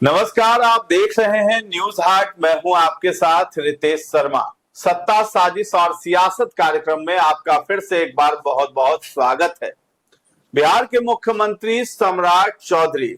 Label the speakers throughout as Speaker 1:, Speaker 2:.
Speaker 1: नमस्कार, आप देख रहे हैं न्यूज हाट। मैं हूं आपके साथ रितेश शर्मा। सत्ता, साजिश और सियासत कार्यक्रम में आपका फिर से एक बार बहुत बहुत स्वागत है। बिहार के मुख्यमंत्री सम्राट चौधरी,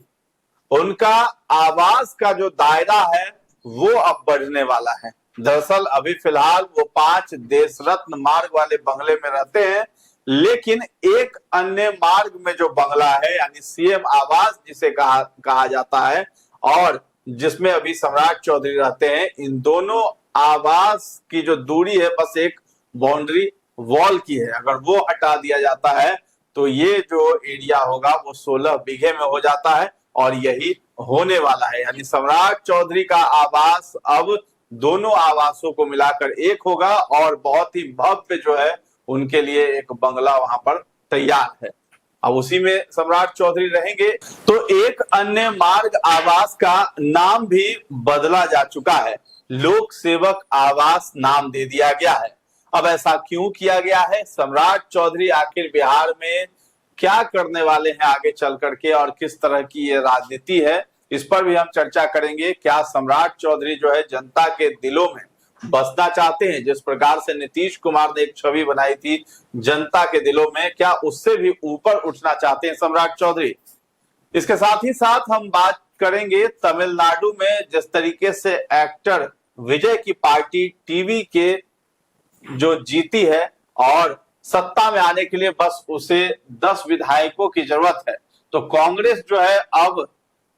Speaker 1: उनका आवास का जो दायरा है वो अब बढ़ने वाला है। दरअसल अभी फिलहाल वो 5 देश रत्न मार्ग वाले बंगले में रहते हैं, लेकिन एक अन्य मार्ग में जो बंगला है यानी सीएम आवास जिसे कहा जाता है और जिसमें अभी सम्राट चौधरी रहते हैं, इन दोनों आवास की जो दूरी है बस एक बाउंड्री वॉल की है। अगर वो हटा दिया जाता है तो ये जो एरिया होगा वो 16 बीघे में हो जाता है और यही होने वाला है। यानी सम्राट चौधरी का आवास अब दोनों आवासों को मिलाकर एक होगा और बहुत ही भव्य जो है उनके लिए एक बंगला वहां पर तैयार है। अब उसी में सम्राट चौधरी रहेंगे। तो एक अन्य मार्ग आवास का नाम भी बदला जा चुका है, लोक सेवक आवास नाम दे दिया गया है। अब ऐसा क्यों किया गया है? सम्राट चौधरी आखिर बिहार में क्या करने वाले हैं आगे चल करके और किस तरह की ये राजनीति है, इस पर भी हम चर्चा करेंगे। क्या सम्राट चौधरी जो है जनता के दिलों में बसना चाहते हैं? जिस प्रकार से नीतीश कुमार ने एक छवि बनाई थी जनता के दिलों में, क्या उससे भी ऊपर उठना चाहते हैं सम्राट चौधरी? इसके साथ ही साथ हम बात करेंगे तमिलनाडु में जिस तरीके से एक्टर विजय की पार्टी टीवी के जो जीती है और सत्ता में आने के लिए बस उसे 10 विधायकों की जरूरत है, तो कांग्रेस जो है अब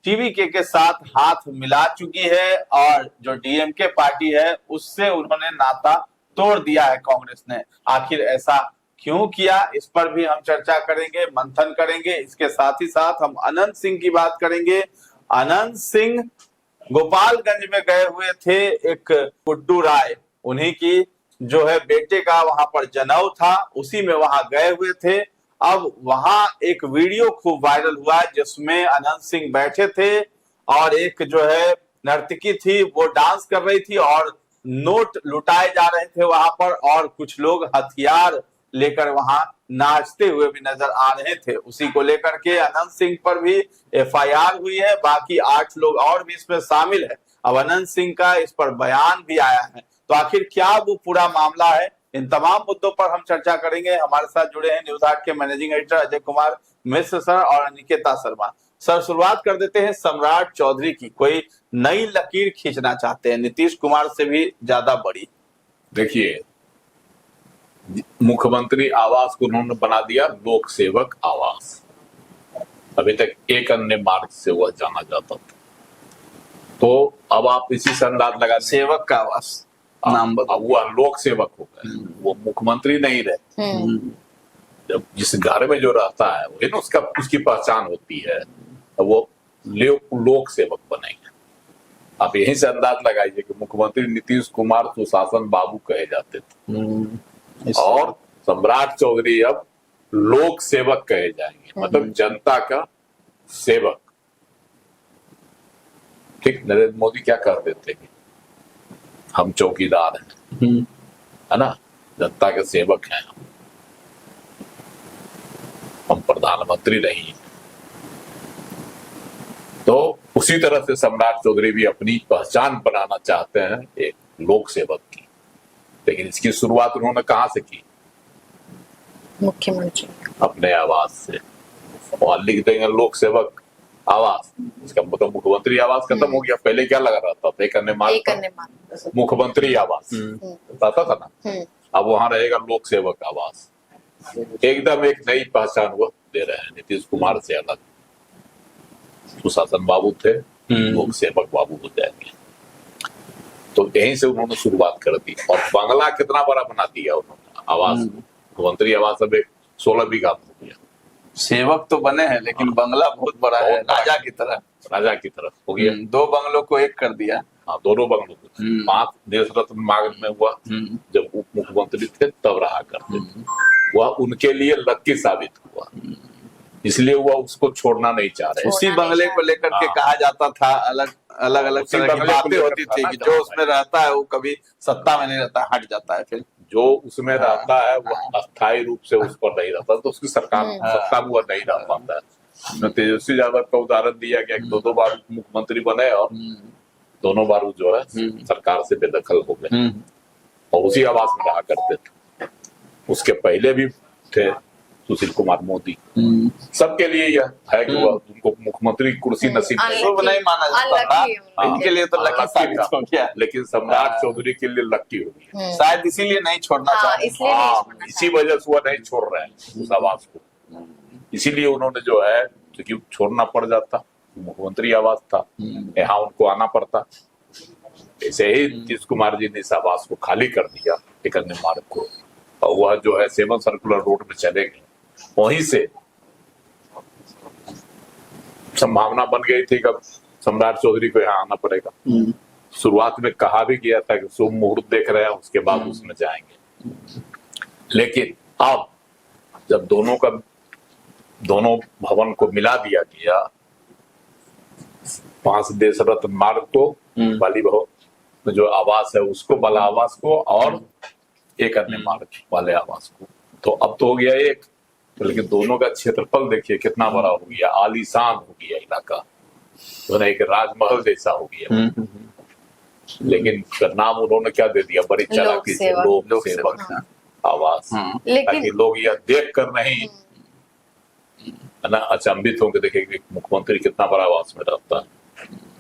Speaker 1: टीवीके के साथ हाथ मिला चुकी है और जो डीएमके पार्टी है उससे उन्होंने नाता तोड़ दिया है कांग्रेस ने। आखिर ऐसा क्यों किया, इस पर भी हम चर्चा करेंगे, मंथन करेंगे। इसके साथ ही साथ हम अनंत सिंह की बात करेंगे। अनंत सिंह गोपालगंज में गए हुए थे, एक गुड्डू राय, उन्हीं की जो है बेटे का वहां पर जनेऊ था, उसी में वहां गए हुए थे। अब वहां एक वीडियो खूब वायरल हुआ जिसमें अनंत सिंह बैठे थे और एक जो है नर्तकी थी वो डांस कर रही थी और नोट लुटाए जा रहे थे वहां पर और कुछ लोग हथियार लेकर वहां नाचते हुए भी नजर आ रहे थे। उसी को लेकर के अनंत सिंह पर भी एफआईआर हुई है, बाकी 8 लोग और भी इसमें शामिल है। अब अनंत सिंह का इस पर बयान भी आया है, तो आखिर क्या वो पूरा मामला है, इन तमाम मुद्दों पर हम चर्चा करेंगे। हमारे साथ जुड़े हैं न्यूज हाट के managing editor Ajay Kumar Mishra sir और निकेता शर्मा सर। शुरुआत कर देते हैं सम्राट चौधरी की। कोई नई लकीर खींचना चाहते हैं, नीतीश कुमार से भी ज्यादा बड़ी।
Speaker 2: देखिए, मुख्यमंत्री आवास को उन्होंने बना दिया लोक सेवक आवास। अभी तक एक अन्य मार्ग से वह जाना जाता था, तो अब आप इसी से अंदाज लगा
Speaker 1: सेवक का आवास नाम बदल,
Speaker 2: अब वो लोक सेवक हो गए, वो मुख्यमंत्री नहीं रहे। जब जिस घर में जो रहता है वही ना उसकी पहचान होती है, तो वो लोक सेवक बनेंगे। आप यहीं से अंदाज लगाइए कि मुख्यमंत्री नीतीश कुमार सुशासन बाबू कहे जाते थे और सम्राट चौधरी अब लोक सेवक कहे जाएंगे, मतलब जनता का सेवक। ठीक, नरेंद्र मोदी क्या कहते थे कि हम चौकीदार हैं, है ना, जनता के सेवक हैं, हम प्रधानमंत्री नहीं हैं। तो उसी तरह से सम्राट चौधरी भी अपनी पहचान बनाना चाहते हैं एक लोक सेवक की। लेकिन इसकी शुरुआत उन्होंने कहां से की?
Speaker 3: मुख्यमंत्री
Speaker 2: अपने आवास से। और लिख देंगे लोक सेवक आवास, इसका मतलब मुख्यमंत्री आवास खत्म हो गया। पहले क्या लगा रहता था? एक अन्य मार्ग मुख्यमंत्री आवास रहता था ना, अब वहां रहेगा लोक सेवक आवास। एकदम एक नई पहचान वो दे रहे हैं, नीतीश कुमार से अलग। सुशासन बाबू थे, लोक सेवक बाबू हो जाएंगे। तो यहीं से उन्होंने शुरुआत कर दी और बंगला कितना बड़ा बना दिया उन्होंने आवास। मुख्यमंत्री आवास अब 16 बीघा हो गया।
Speaker 1: सेवक तो बने हैं लेकिन बंगला बहुत बड़ा है, राजा की तरह हो गया। 2 बंगलों को एक कर दिया।
Speaker 2: हाँ, दोनों बंगलों को 5 देश रत्न मार्ग में हुआ, जब उप मुख्यमंत्री थे तब रहा करते थे। वह उनके लिए लक्की साबित हुआ, इसलिए वह उसको छोड़ना नहीं चाह रहे।
Speaker 1: उसी बंगले को लेकर के कहा जाता था, अलग अलग तरह की बातें होती थी कि जो उसमें रहता है वो कभी सत्ता में नहीं रहता, हट जाता है। फिर
Speaker 2: जो उसमें रहता है वो अस्थायी रूप से उस पर नहीं रहता, तो उसकी सरकार सत्ता में वह नहीं रह पाता है। उसमें तेजस्वी यादव का उदाहरण दिया गया कि 2 बार मुख्यमंत्री बने और दोनों बार वो जो है सरकार से बेदखल हो गए और उसी आवास में रहा करते थे। उसके पहले भी थे सुशील कुमार मोदी। सबके लिए यह है कि वह उनको मुख्यमंत्री कुर्सी नसीब
Speaker 1: नहीं माना जाता था, इनके लिए तो लकी साबित हो गया,
Speaker 2: लेकिन सम्राट चौधरी के लिए लकी हो गया,
Speaker 1: शायद इसीलिए नहीं छोड़ना चाहते।
Speaker 2: इसी वजह से वो नहीं छोड़ रहे हैं उस आवास को। इसीलिए उन्होंने जो है, क्योंकि छोड़ना पड़ जाता, मुख्यमंत्री आवास था, यहाँ उनको आना पड़ता। ऐसे ही नीतीश कुमार जी ने इस आवास को खाली कर दिया एक अन्य मार्ग को, और वह जो है 7 सर्कुलर रोड में चले गए। वहीं से संभावना बन गई थी कि सम्राट चौधरी को यहाँ आना पड़ेगा। शुरुआत में कहा भी गया था कि शुभ मुहूर्त देख रहे हैं, उसके बाद उसमें जाएंगे। लेकिन अब जब दोनों भवन को मिला दिया गया, 5 देश रत्न मार्ग को वाली भवन जो आवास है उसको, वाला आवास को, और एक अन्य मार्ग वाले आवास को, तो अब तो हो गया एक। लेकिन दोनों का क्षेत्रफल देखिए कितना बड़ा हो गया, आलीशान हो गया इलाका, तो एक राजमहल जैसा हो गया। लेकिन नाम उन्होंने क्या दे दिया, बड़ी चालाकी से लोक सेवक आवास, ताकि लोग यह देख कर नहीं है ना अचंभित होकर देखेंगे मुख्यमंत्री कितना बड़ा आवास में रहता है।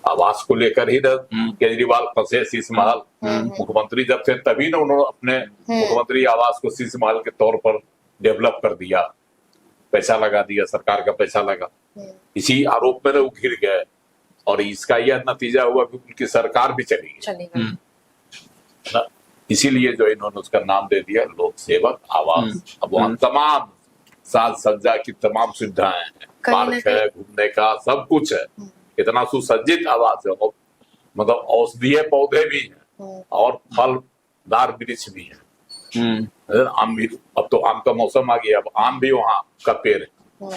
Speaker 2: आवास को लेकर ही केजरीवाल फंसे शीश महल। मुख्यमंत्री जब थे तभी ना उन्होंने अपने मुख्यमंत्री आवास को शीश महल के तौर पर डेवलप कर दिया, पैसा लगा दिया, सरकार का पैसा लगा। इसी आरोप में वो घिर गए और इसका यह नतीजा हुआ कि उनकी सरकार भी चली गई। इसीलिए जो इन्होंने उसका नाम दे दिया लोक सेवक आवास। अब वहाँ तमाम साज सज्जा की तमाम सुविधाएं हैं, पार्क है, घूमने का सब कुछ है, इतना सुसज्जित आवास है। मतलब औषधीय पौधे भी हैं और फलदार वृक्ष भी है। आम भी, अब तो आम का मौसम आ गया, अब आम भी वहाँ का पेड़ है,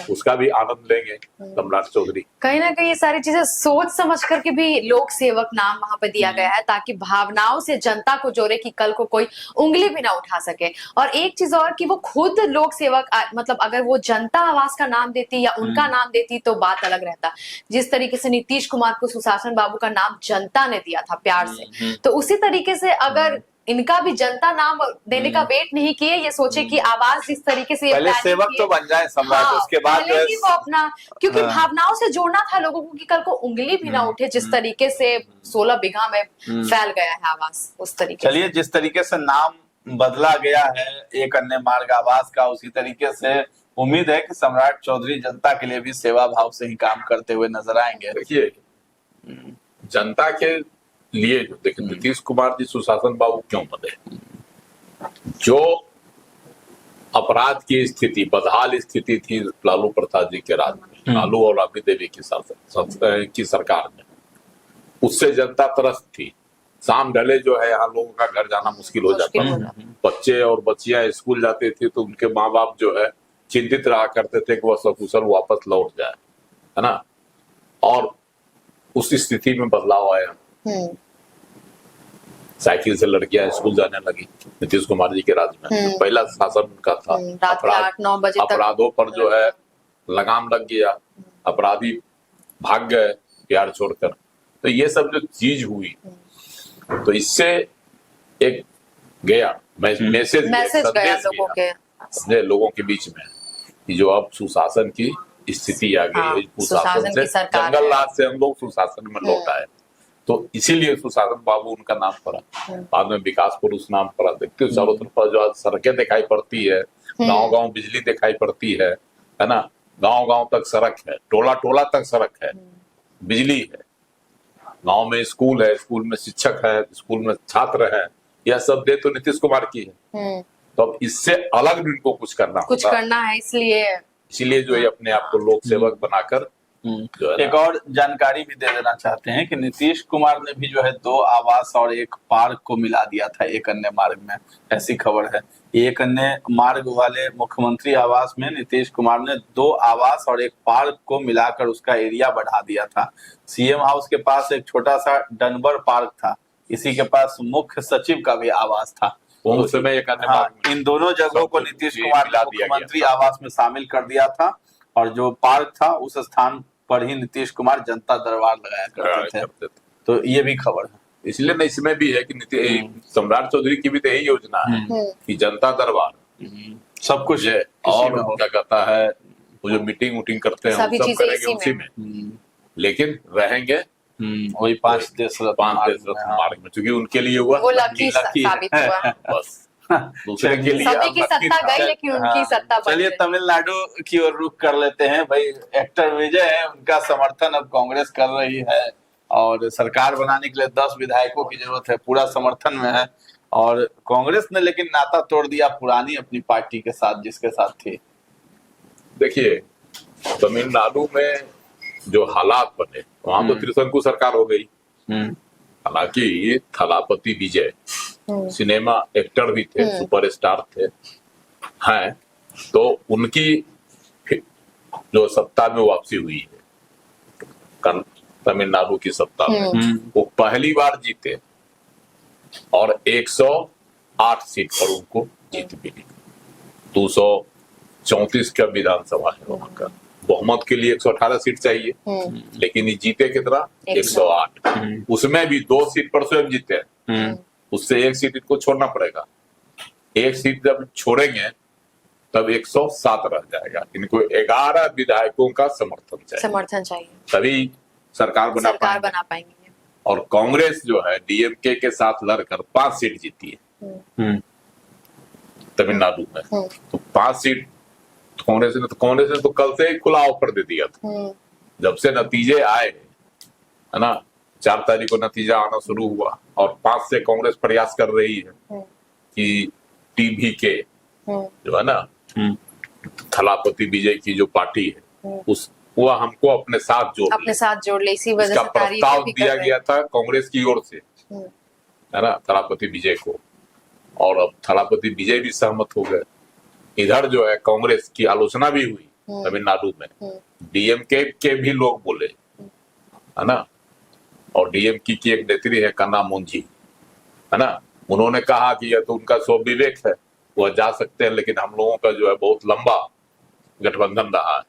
Speaker 2: उसका भी आनंद लेंगे सम्राट चौधरी।
Speaker 3: कहीं ना कहीं ये सारी चीजें सोच समझ करके भी लोक सेवक नाम वहां पे दिया गया है, ताकि भावनाओं से जनता को जोड़े कि कल को कोई उंगली भी ना उठा सके। और एक चीज और कि वो खुद लोक सेवक, मतलब अगर वो जनता आवास का नाम देती या उनका नाम देती तो बात अलग रहता। जिस तरीके से नीतीश कुमार को सुशासन बाबू का नाम जनता ने दिया था प्यार से, तो उसी तरीके से अगर इनका भी जनता नाम देने का वेट नहीं किए, ये सोचे कि आवाज जिस तरीके से
Speaker 1: पहले सेवक तो बन जाए सम्राट, उसके बाद
Speaker 3: वो अपना, क्योंकि भावनाओं से जोड़ना था लोगों को कि कल को उंगली भी ना उठे, जिस तरीके से 16 बीघा में फैल गया है आवास उस तरीके।
Speaker 1: चलिए, जिस तरीके से नाम बदला गया है एक अन्य मार्ग आवास का, उसी तरीके से उम्मीद है कि सम्राट चौधरी जनता के लिए भी सेवा भाव से ही काम करते हुए नजर आएंगे।
Speaker 2: देखिए, जनता के लिए जो देखिए नीतीश कुमार जी सुशासन बाबू क्यों बने, जो अपराध की स्थिति, बदहाल स्थिति थी लालू प्रसाद जी के राज में, लालू और राबड़ी देवी की सरकार में, उससे जनता त्रस्त थी। शाम ढले जो है यहाँ लोगों का घर जाना मुश्किल हो जाता था। बच्चे और बच्चियां स्कूल जाते थे तो उनके माँ बाप जो है चिंतित रहा करते थे कि वह सकुशल वापस लौट जाए, है ना। और उस स्थिति में बदलाव आया, साइकिल से लड़कियां स्कूल जाने लगी नीतीश कुमार जी के राज में। पहला शासन उनका था, अपराधों पर जो है लगाम लग गया, अपराधी भाग गए बिहार छोड़कर। तो ये सब जो चीज हुई, तो इससे एक गया मैसेज गया लोगों के बीच में कि जो अब सुशासन की स्थिति आ गई है, सुशासन से जंगल राज से हम लोग सुशासन में लौट आए। तो इसीलिए सुशासन बाबू उनका नाम पड़ा, बाद में विकास पुरुष नाम पड़ा। देखते हो चारों तरफ जो आज सड़कें दिखाई पड़ती है, गांव गांव बिजली दिखाई पड़ती है ना, गांव गांव तक सड़क है, टोला टोला तक सड़क है, बिजली है, गांव में स्कूल है, स्कूल में शिक्षक है, स्कूल में छात्र है। यह सब दे तो नीतीश कुमार की है। तो अब इससे अलग भी इनको कुछ करना
Speaker 3: है, इसीलिए
Speaker 2: जो है अपने आप को लोक सेवक बनाकर
Speaker 1: एक और जानकारी भी दे देना चाहते हैं कि नीतीश कुमार ने भी जो है 2 आवास और एक पार्क को मिला दिया था एक अन्य मार्ग में, ऐसी खबर है। एक अन्य मार्ग वाले मुख्यमंत्री आवास में नीतीश कुमार ने 2 आवास और एक पार्क को मिलाकर उसका एरिया बढ़ा दिया था। सीएम हाउस के पास एक छोटा सा डनबर पार्क था, इसी के पास मुख्य सचिव का भी आवास था।
Speaker 2: उस समय एक अन्य
Speaker 1: इन दोनों जगहों को नीतीश कुमार ने मुख्यमंत्री आवास में शामिल कर दिया था और जो पार्क था उस स्थान पर ही नीतीश कुमार जनता दरबार लगाया करते थे। तो ये भी खबर है।
Speaker 2: इसलिए न इसमें भी है कि सम्राट चौधरी की भी तो यही योजना है कि जनता दरबार
Speaker 1: सब कुछ है
Speaker 2: और क्या कहता है वो जो मीटिंग वूटिंग करते हैं
Speaker 3: सभी
Speaker 2: वो सब
Speaker 3: चीजें
Speaker 2: करेंगे
Speaker 3: इसी
Speaker 2: उसी में, लेकिन रहेंगे
Speaker 1: वही 5 देश
Speaker 2: रत्न मार्ग में, क्योंकि उनके लिए हुआ
Speaker 3: वो लकी साबित हुआ।
Speaker 2: बस दूसरे के लिए
Speaker 3: सभी की
Speaker 2: अब लकी
Speaker 3: सत्ता
Speaker 2: था।
Speaker 3: गई लेकिन उनकी सत्ता बनी
Speaker 1: चलिए
Speaker 3: रही।
Speaker 1: तमिलनाडु की ओर रुख कर लेते हैं। भाई एक्टर विजय है, उनका समर्थन अब कांग्रेस कर रही है और सरकार बनाने के लिए 10 विधायकों की जरूरत है, पूरा समर्थन में है। और कांग्रेस ने लेकिन नाता तोड़ दिया पुरानी अपनी पार्टी के साथ जिसके साथ थी।
Speaker 2: देखिए तमिलनाडु में जो हालात बने वहां तो त्रिशंकु सरकार हो गई। हालांकि थलापति विजय सिनेमा एक्टर भी थे, सुपरस्टार थे हैं, तो उनकी जो सत्ता में वापसी हुई है तमिलनाडु की सत्ता में, वो पहली बार जीते और 108 सीट पर उनको जीत मिली। 234 का विधानसभा है वहां का, बहुमत के लिए 118 सीट चाहिए, लेकिन ये जीते कितना 108। उसमें भी 2 सीट पर स्वयं जीते हैं, उससे 1 सीट इनको छोड़ना पड़ेगा। 1 सीट जब छोड़ेंगे तब 107 रह जाएगा। इनको 11 विधायकों का समर्थन चाहिए तभी सरकार बना
Speaker 3: पाएंगे।
Speaker 2: और कांग्रेस जो है डीएमके के साथ लड़कर 5 सीट जीती है तमिलनाडु में। तो 5 सीट कांग्रेस ने तो कल से ही खुला ऑफर दे दिया था। जब से नतीजे आए है ना, 4 तारीख को नतीजा आना शुरू हुआ और 5 से कांग्रेस प्रयास कर रही है कि टीवीके जो है ना थलापति विजय की जो पार्टी है वो हमको अपने साथ जोड़ ले। इसी वजह से प्रस्ताव दिया गया था कांग्रेस की ओर से है ना थलापति विजय को, और अब थलापति विजय भी सहमत हो गए। इधर जो है कांग्रेस की आलोचना भी हुई तमिलनाडु में, डीएमके के भी लोग बोले है ना, और डीएमके की एक नेत्री है कन्ना मोंजी है ना, उन्होंने कहा कि यह तो उनका स्वविवेक है, वह जा सकते हैं, लेकिन हम लोगों का जो है बहुत लंबा गठबंधन रहा है,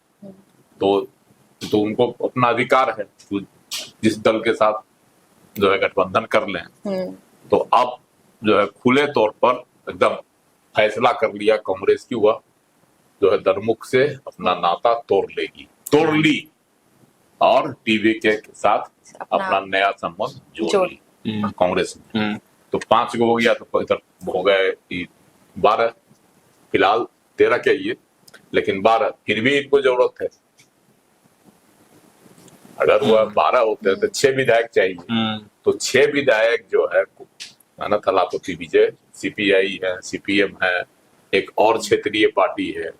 Speaker 2: तो उनको अपना अधिकार है जिस दल के साथ जो है गठबंधन कर लें। तो अब जो है खुले तौर पर एकदम फैसला कर लिया कांग्रेस की, वह जो है दरमुख से अपना नाता तोड़ ली और टीवीके के साथ अपना नया संबंध जोड़ ली कांग्रेस में। तो 5 को हो गया, तो इधर हो गए 12, फिलहाल 13 के ये, लेकिन 12 फिर भी इनको जरूरत है। अगर वह 12 होते तो 6 विधायक चाहिए, तो 6 विधायक जो है ना थलापति विजय, सीपीआई है, सीपीएम है, एक और क्षेत्रीय पार्टी है,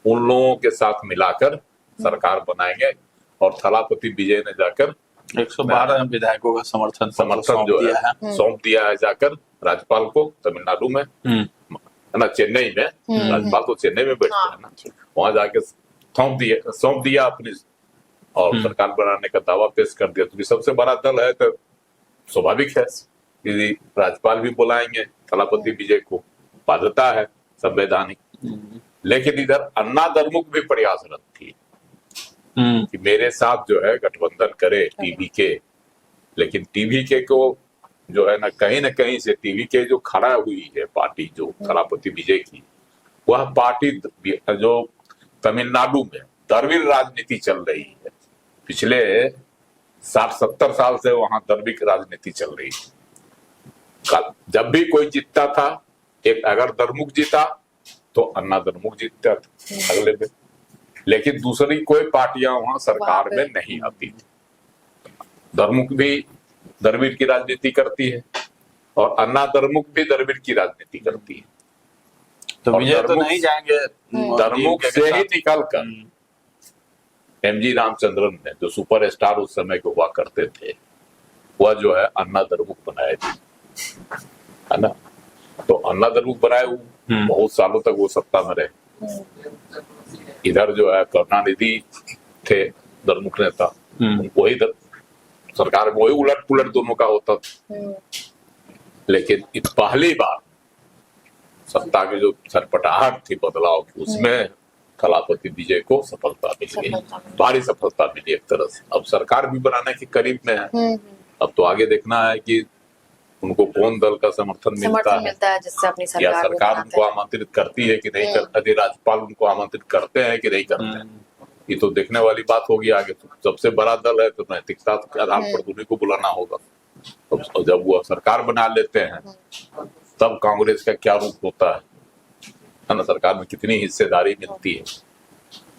Speaker 2: उन लोगों के साथ मिलाकर सरकार बनाएंगे और थलापति विजय ने जाकर
Speaker 1: 112 विधायकों का समर्थन जो है
Speaker 2: सौंप दिया है जाकर राज्यपाल को तमिलनाडु में है ना, चेन्नई में। राज्यपाल तो चेन्नई में बैठते हैं ना, वहां जाके सौंप दिया अपनी और सरकार बनाने का दावा पेश कर दिया। तो सबसे बड़ा दल है तो स्वाभाविक है कि राज्यपाल भी बुलाएंगे थलापति विजय को, बाध्यता है संवैधानिक। लेकिन इधर अन्ना दरमुख भी प्रयासरत थी कि मेरे साथ जो है गठबंधन करे टीवीके, लेकिन टीवीके को जो है ना कहीं से टीवीके जो खड़ा हुई है पार्टी जो थलापति विजय की, वह पार्टी जो तमिलनाडु में द्रविड़ राजनीति चल रही है, पिछले 60-70 साल से वहां द्रविड़ राजनीति चल रही है। जब भी कोई जीतता था, एक अगर दरमुख जीता तो अन्ना दरमुख जीतता था अगले में, लेकिन दूसरी कोई पार्टियां वहां सरकार में नहीं आती थी। दरमुख भी द्रविड़ की राजनीति करती है और अन्ना दरमुख भी द्रविड़ की राजनीति करती है।
Speaker 1: तो विजय तो नहीं जाएंगे
Speaker 2: दरमुख से ही निकलकर एमजी रामचंद्रन ने जो सुपरस्टार उस समय को हुआ करते थे, वह जो है अन्ना दरमुख बनाए थे है ना। तो अन्ना दरमुख बनाए बहुत सालों तक वो सत्ता में रहे। इधर जो है करुणानिधि थे दरमुख नेता, वही सरकार में वही उलट पुलट दोनों का होता था। लेकिन पहली बार सत्ता की जो छटपटाहट थी बदलाव की, उसमें थलापति विजय को सफलता मिल गई, भारी सफलता मिली एक तरह से। अब सरकार भी बनाने के करीब में है। अब तो आगे देखना है कि उनको कौन दल का समर्थन मिलता है
Speaker 3: जिससे अपनी
Speaker 2: या
Speaker 3: सरकार
Speaker 2: सरकार उनको आमंत्रित करती है कि नहीं करती, राज्यपाल उनको आमंत्रित करते हैं कि नहीं करते हैं, ये तो देखने वाली बात होगी आगे। तो सबसे बड़ा दल है तो नैतिकता के आधार पर उन्हीं को बुलाना होगा। तो जब वो सरकार बना लेते हैं तब कांग्रेस का क्या रूप होता है ना, सरकार में कितनी हिस्सेदारी मिलती है।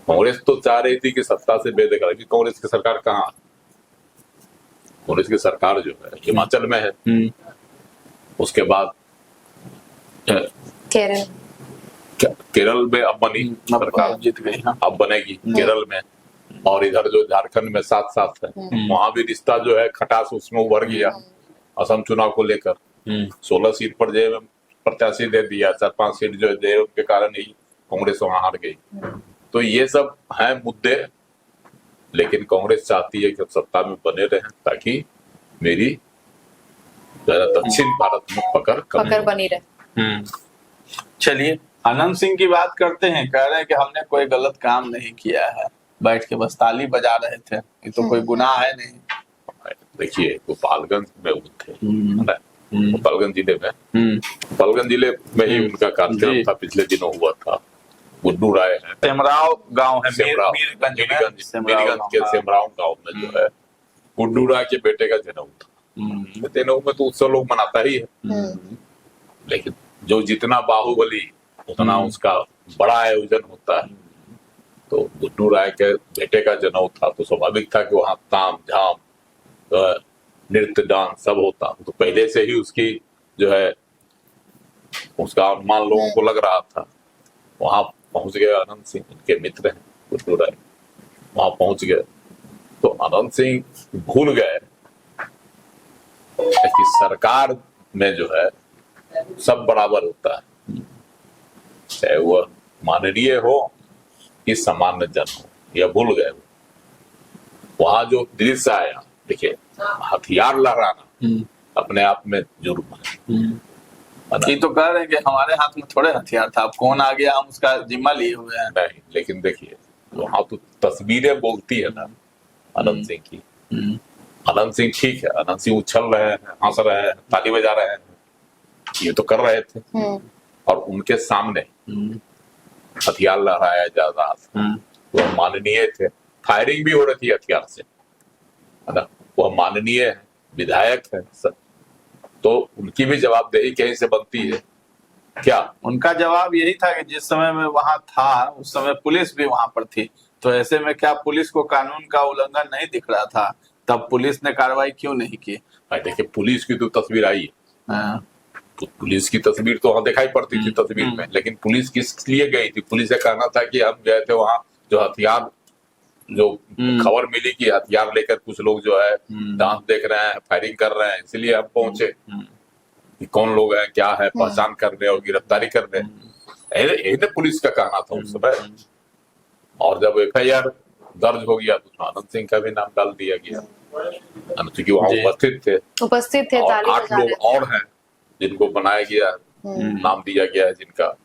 Speaker 2: कांग्रेस तो चाह रही थी कि सत्ता से बेदखल, कि कांग्रेस की सरकार कहाँ, कांग्रेस की सरकार जो है हिमाचल में है, उसके बाद केरल में अब बनी सरकार,
Speaker 1: जीत गई,
Speaker 2: अब बनेगी केरल में, और इधर जो झारखंड में साथ साथ है वहां भी रिश्ता जो है खटास उसमें उभर गया असम चुनाव को लेकर। 16 सीट पर जो प्रत्याशी दे दिया, 4-5 सीट जो है के कारण ही कांग्रेस वहां हार गई। तो ये सब है मुद्दे, लेकिन कांग्रेस चाहती है कि सत्ता में बने रहें ताकि मेरी दक्षिण भारत में पकड़
Speaker 3: बनी रहे।
Speaker 1: चलिए अनंत सिंह की बात करते हैं। कह रहे हैं कि हमने कोई गलत काम नहीं किया है, बैठ के बस ताली बजा रहे थे, ये तो कोई गुनाह है नहीं।
Speaker 2: देखिए गोपालगंज में वो थे, गोपालगंज जिले में, गोपालगंज जिले में ही उनका कार्यक्रम था, पिछले दिनों हुआ था। गुड्डू राय है,
Speaker 1: सेमराव गांव है,
Speaker 2: मीरगंज के सेमराव गांव में जो है गुड्डू राय के बेटे का जन्म था। जनेऊ में तो उत्सव लोग मनाता ही है, लेकिन जो जितना बाहुबली उतना उसका बड़ा आयोजन होता है। तो गुड्डू राय के बेटे का जन्म था तो स्वाभाविक था कि वहां ताम झाम नृत्य डांस सब होता। तो पहले से ही उसकी जो है उसका अनुमान लोगों को लग रहा था। वहां पहुंच गए अनंत सिंह, उनके मित्र हैं गुड्डू राय, वहां पहुंच गए तो अनंत सिंह भूल गए कि सरकार में जो है सब बराबर होता है, चाहे वह माननीय हो कि सामान्य जन हो, यह भूल गए। वहां जो दृश्य आया, देखिए हथियार लहराना अपने आप में जुर्म है।
Speaker 1: ये तो कह रहे हैं कि हमारे हाथ में थोड़े हथियार था, अब कौन आ गया हम उसका जिम्मा लिए हुए हैं।
Speaker 2: नहीं, लेकिन देखिए वहां तो तस्वीरें बोलती है ना अनंत सिंह की। अनंत सिंह ठीक है, अनंत सिंह उछल रहे हैं, हंस रहे हैं, ताली बजा रहे हैं, ये तो कर रहे थे, और उनके सामने हथियार लहराया जा रहा था। वह माननीय थे, फायरिंग भी हो रही थी हथियार से, है ना, वह माननीय है, विधायक है, तो उनकी भी जवाबदेही कहीं से बनती है क्या?
Speaker 1: उनका जवाब यही था कि जिस समय में वहां था उस समय पुलिस भी वहां पर थी, तो ऐसे में क्या पुलिस को कानून का उल्लंघन नहीं दिख रहा था? तब पुलिस ने कार्रवाई क्यों नहीं की?
Speaker 2: देखिए पुलिस की तो तस्वीर आई है, तो पुलिस की तस्वीर तो वहां दिखाई पड़ती थी तस्वीर में, लेकिन पुलिस किस लिए गई थी? पुलिस का कहना था कि हम गए थे वहां, जो हथियार जो खबर मिली कि हथियार लेकर कुछ लोग जो है डांस देख रहे हैं, फायरिंग कर रहे हैं, इसलिए हम पहुंचे कि कौन लोग हैं, क्या है, पहचान कर रहे और गिरफ्तारी कर रहे। यही तो पुलिस का कहना था उस समय। और जब FIR दर्ज हो गया तो उसमें अनंत सिंह का भी नाम डाल दिया गया, क्योंकि वहां उपस्थित थे, और 8 लोग और हैं जिनको बनाया गया, नाम दिया गया है, जिनका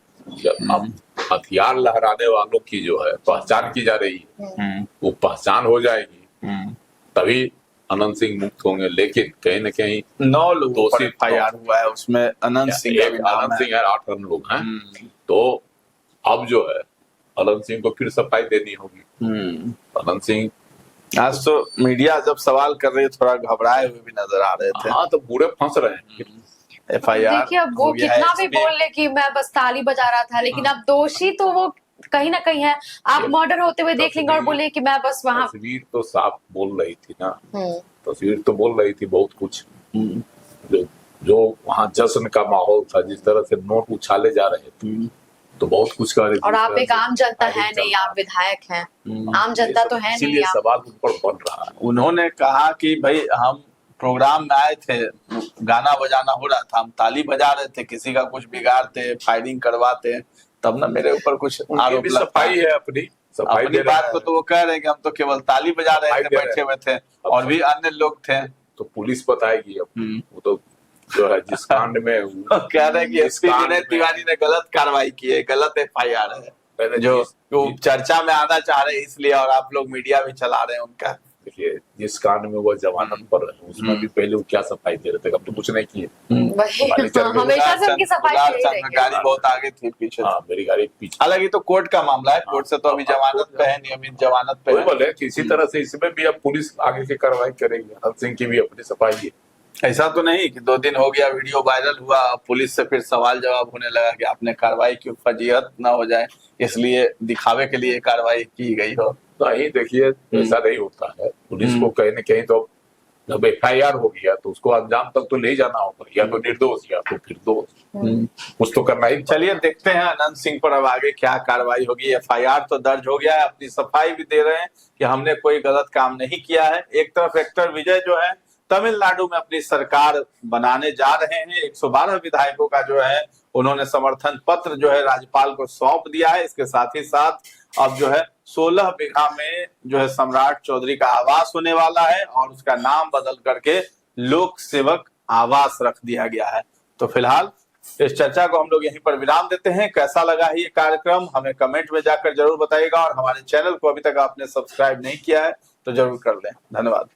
Speaker 2: अब हथियार लहराने वालों की जो है पहचान की जा रही है। वो पहचान हो जाएगी तभी अनंत सिंह मुक्त होंगे, लेकिन कहीं न कहीं
Speaker 1: 9 लोगों पर FIR हुआ है, उसमें अनंत सिंह
Speaker 2: है, 8 अन्य लोग हैं। तो अब जो है अनंत सिंह को फिर सफाई देनी होगी। अनंत सिंह
Speaker 1: आज तो मीडिया जब सवाल कर रही है थोड़ा घबराए हुए भी नजर आ रहे थे।
Speaker 2: हाँ, तो पूरे फंस रहे हैं।
Speaker 1: FIR
Speaker 3: देखिए अब वो कितना भी बोल ले कि मैं बस ताली बजा रहा था, लेकिन अब दोषी तो वो कहीं ना कहीं है। आप मर्डर होते हुए देख लेंगे और बोले कि मैं बस वहां।
Speaker 2: तस्वीर तो साफ बोल रही थी ना, तस्वीर तो बोल रही थी बहुत कुछ। जो वहां जश्न का माहौल था, जिस तरह से नोट उछाले जा रहे थे, तो बहुत कुछ कर रही थी।
Speaker 3: और आप एक आम जनता है नहीं, आप विधायक हैं, आम जनता तो है नहीं।
Speaker 2: सवाल उन पर बन रहा है।
Speaker 1: उन्होंने कहा कि भाई हम प्रोग्राम में आए थे, गाना बजाना हो रहा था, हम ताली बजा रहे थे, किसी का कुछ बिगाड़ते, फायरिंग करवाते, तब ना मेरे ऊपर कुछ आरोप लगता है।
Speaker 2: सफाई है अपनी
Speaker 1: बात को तो वो कह रहे हैं कि हम तो केवल ताली बजा रहे थे, बैठे हुए थे, और भी अन्य लोग थे।
Speaker 2: तो पुलिस बताएगी अब, वो तो जो है जिस कांड में
Speaker 1: कह रहे हैं कि SP विनय तिवारी ने गलत कार्रवाई की है, गलत FIR है।
Speaker 2: मैंने
Speaker 1: जो चर्चा में आना चाह रहे हैं इसलिए, और आप लोग मीडिया भी चला रहे हैं उनका।
Speaker 2: देखिए जिस कांड में वो जमानत पर है उसमें भी पहले वो क्या सफाई दे रहे थे, अब तो कुछ नहीं किए।
Speaker 3: हमेशा से उनकी सफाई
Speaker 1: गाड़ी बहुत आगे थी पीछे।
Speaker 2: हाँ मेरी गाड़ी पीछे।
Speaker 1: हालांकि तो कोर्ट का मामला है, कोर्ट से तो अभी जमानत पे है, नियमित जमानत पे है।
Speaker 2: बोले कि इसी तरह से इसमें भी अब पुलिस आगे की कार्रवाई करेगी। हर सिंह की भी अपनी सफाई है।
Speaker 1: ऐसा तो नहीं कि 2 दिन हो गया वीडियो वायरल हुआ, पुलिस से फिर सवाल जवाब होने लगा कि आपने कार्रवाई की फजीहत ना हो जाए इसलिए दिखावे के लिए कार्रवाई की गई हो।
Speaker 2: नहीं देखिए ऐसा नहीं होता है, पुलिस को कहीं न कहीं तो जब FIR हो गया तो उसको अंजाम तक तो ले जाना होगा, या तो निर्दोष या तो फिर दोष, कुछ तो करना ही।
Speaker 1: चलिए देखते हैं अनंत सिंह पर अब आगे क्या कार्रवाई होगी। FIR तो दर्ज हो गया है, अपनी सफाई भी दे रहे हैं कि हमने कोई गलत काम नहीं किया है। एक तरफ एक्टर विजय जो है तमिलनाडु में अपनी सरकार बनाने जा रहे हैं। 112 विधायकों का जो है उन्होंने समर्थन पत्र जो है राज्यपाल को सौंप दिया है। इसके साथ ही साथ अब जो है 16 बीघा में जो है सम्राट चौधरी का आवास होने वाला है और उसका नाम बदल करके लोक सेवक आवास रख दिया गया है। तो फिलहाल इस चर्चा को हम लोग यहीं पर विराम देते हैं। कैसा लगा है ये कार्यक्रम हमें कमेंट में जाकर जरूर बताइएगा, और हमारे चैनल को अभी तक आपने सब्सक्राइब नहीं किया है तो जरूर कर लें। धन्यवाद।